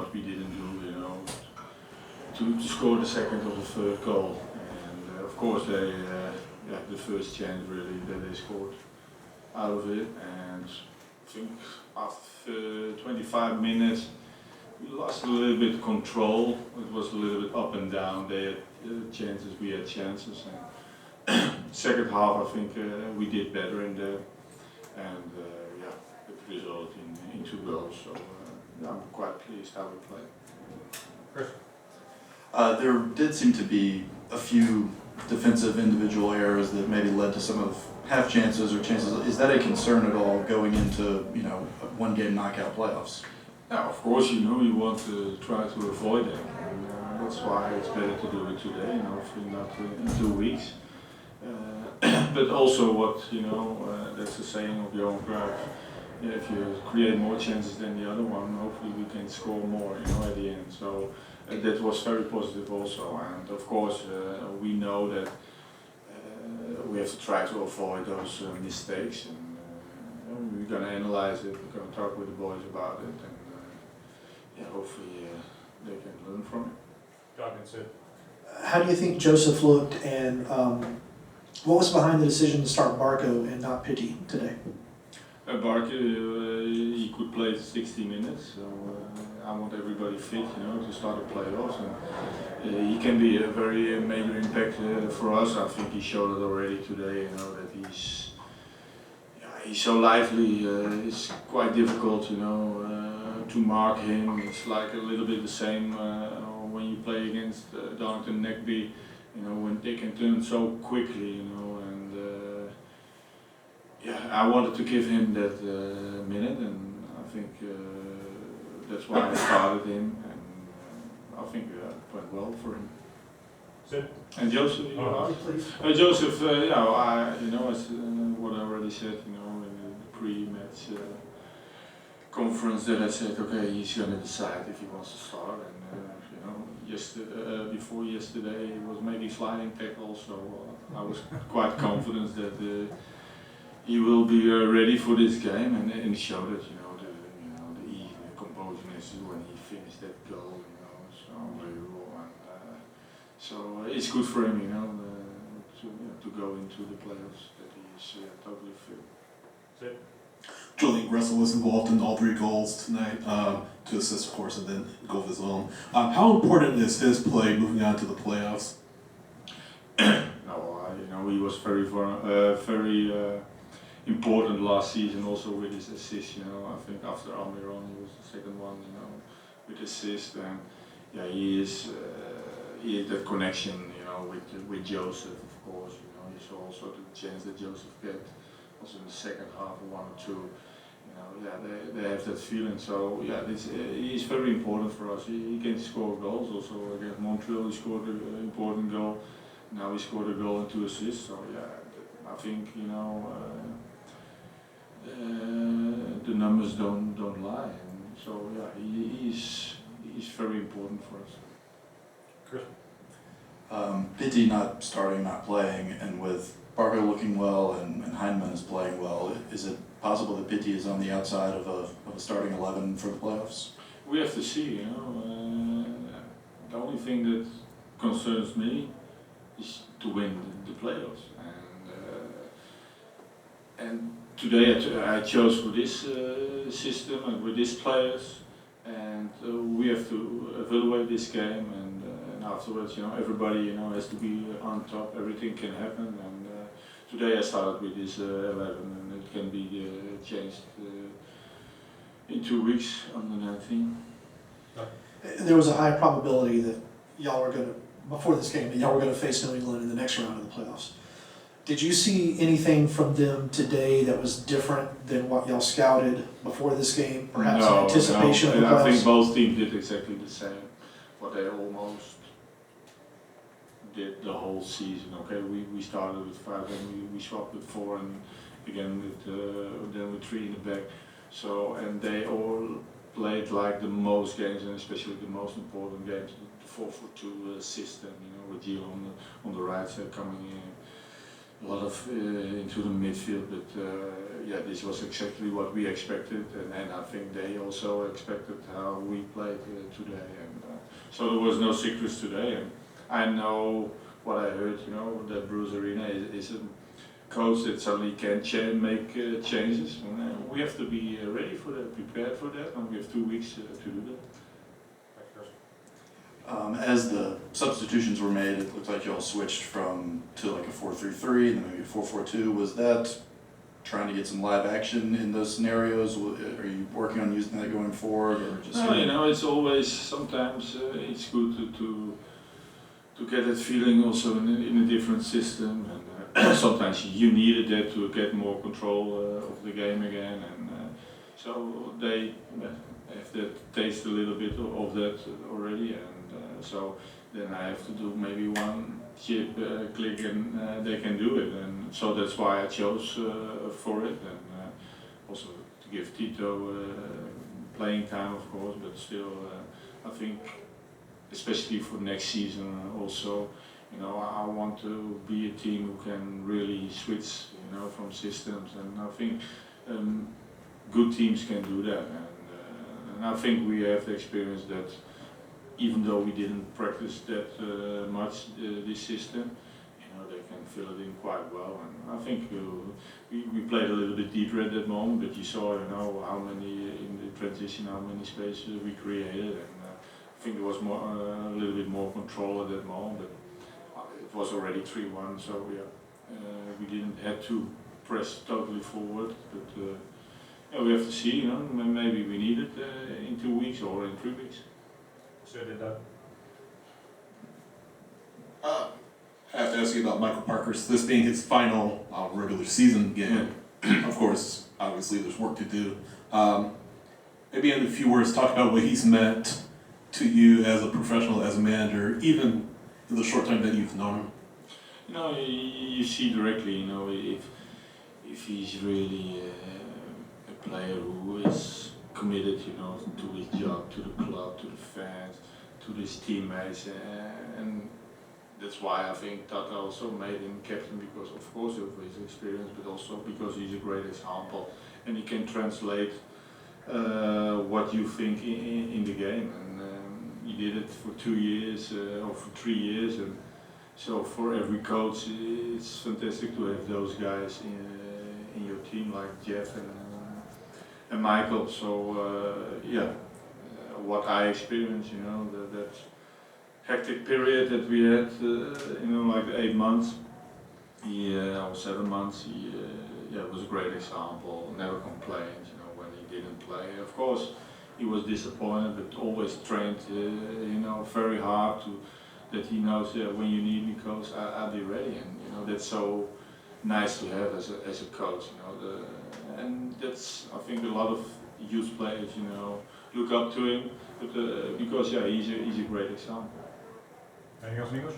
what we didn't do, to score the second or the third goal. And of course they, the first chance really that they scored out of it. And I think after 25 minutes we lost a little bit control. It was a little bit up and down. They had chances, we had chances. And second half I think we did better in there. And it resulted in 2 goals. So I'm quite pleased how we played. Chris? There did seem to be a few defensive individual errors that maybe led to some of half chances or chances. Is that a concern at all going into one game knockout playoffs? Yeah, of course, you want to try to avoid it, and that's why it's better to do it today, hopefully not in 2 weeks. But also what, that's the saying of Johan Cruyff, if you create more chances than the other one, hopefully we can score more, at the end. So that was very positive also, and of course we know that we have to try to avoid those mistakes, and we're going to analyze it, we're going to talk with the boys about it, and hopefully they can learn from it. How do you think Josef looked, and what was behind the decision to start Barco and not Pitti today? Barco, he could play 60 minutes, so I want everybody fit, to start the playoffs, and he can be a very major impact for us. I think he showed it already today, that he's so lively. It's quite difficult, to mark him. It's like a little bit the same when you play against Darlington Neckby, when they can turn so quickly, and I wanted to give him that minute, and I think that's why I started him, and I think it went well for him. And Josef, Josef, as what I already said, in the pre-match conference, that I said, okay, he's going to decide if he wants to start, and before yesterday he was making sliding tackles, so I was quite confident that he will be ready for this game, and he showed it, the ease and the composedness when he finished that goal, it's unbelievable, and so it's good for him, to go into the playoffs, that he is totally fit. Julian Gressel was involved in all 3 goals tonight, 2 assists of course, and then a goal of his own. How important is his play moving on to the playoffs? No, he was very important last season, also with his assist. I think after Almiron he was the second one, with assist, and he is that connection, with Josef, of course. You saw also the chance that Josef get, also in the second half, 1 or 2. They have that feeling. So he's very important for us. He can score goals. Also against Montreal, he scored an important goal. Now he scored a goal and 2 assists. So I think the numbers don't lie, and so he's very important for us. Chris? Pitti not starting, not playing, and with Barco looking well and Heinemann is playing well, is it possible that Pitti is on the outside of a starting 11 for the playoffs? We have to see. The only thing that concerns me is to win the playoffs, and today I chose for this system and with these players, and we have to evaluate this game, and afterwards, everybody has to be on top. Everything can happen, and today I started with this 11, and it can be changed in 2 weeks on the 19th. There was a high probability that y'all were going to, before this game, that y'all were going to face New England in the next round of the playoffs. Did you see anything from them today that was different than what y'all scouted before this game? Perhaps in anticipation of the playoffs? I think both teams did exactly the same, what they almost did the whole season. Okay, we started with 5 and we swapped with 4, and again with 3 in the back. So, and they all played like the most games, and especially the most important games, the 4-4-2 system. With Gio on the right side coming in. A lot of into the midfield, but yeah, this was exactly what we expected, and I think they also expected how we played today. And so there was no secrets today. And I know what I heard, you know, that Bruce Arena is a coach that suddenly can make changes. And we have to be ready for that, prepared for that, and we have 2 weeks to do that. Thanks, Chris. As the substitutions were made, it looked like y'all switched to like a 4-3-3 and then maybe a 4-4-2. Was that trying to get some live action in those scenarios? Are you working on using that going forward, or just? No, you know, it's always sometimes it's good to get that feeling also in a different system, and sometimes you needed that to get more control of the game again, and so they have that taste a little bit of that already, and so then I have to do maybe one chip click and they can do it, and so that's why I chose for it, and also to give Tito playing time, of course, but still I think especially for next season also, you know, I want to be a team who can really switch, you know, from systems, and I think good teams can do that, and I think we have the experience that even though we didn't practice that much this system, you know, they can fill it in quite well, and I think we played a little bit deeper at that moment, but you saw, you know, how many in the transition, how many spaces we created, and I think there was more, a little bit more control at that moment, but it was already 3-1, so yeah, we didn't have to press totally forward, but yeah, we have to see, you know, maybe we need it in 2 weeks or in 3 weeks. So did that. I have to ask you about Michael Parkhurst, this being his final regular season game. Of course, obviously there's work to do. Maybe in a few words, talk about what he's meant to you as a professional, as a manager, even in the short time that you've known him. You know, you see directly, you know, if he's really a player who is committed, you know, to his job, to the club, to the fans, to his teammates, and that's why I think Tata also made him captain, because of course of his experience, but also because he's a great example, and he can translate what you think in the game, and he did it for 2 years or for 3 years, and so for every coach it's fantastic to have those guys in your team like Jeff and Michael. So yeah, what I experienced, you know, that hectic period that we had, you know, like 8 months, or 7 months, yeah, it was a great example, never complained, you know, when he didn't play. Of course, he was disappointed, but always trained, you know, very hard that he knows when you need me, coach, I'll be ready, and you know, that's so nice to have as a coach, you know, and that's, I think, a lot of youth players, you know, look up to him, but because yeah, he's a great example. Anything else, Niels?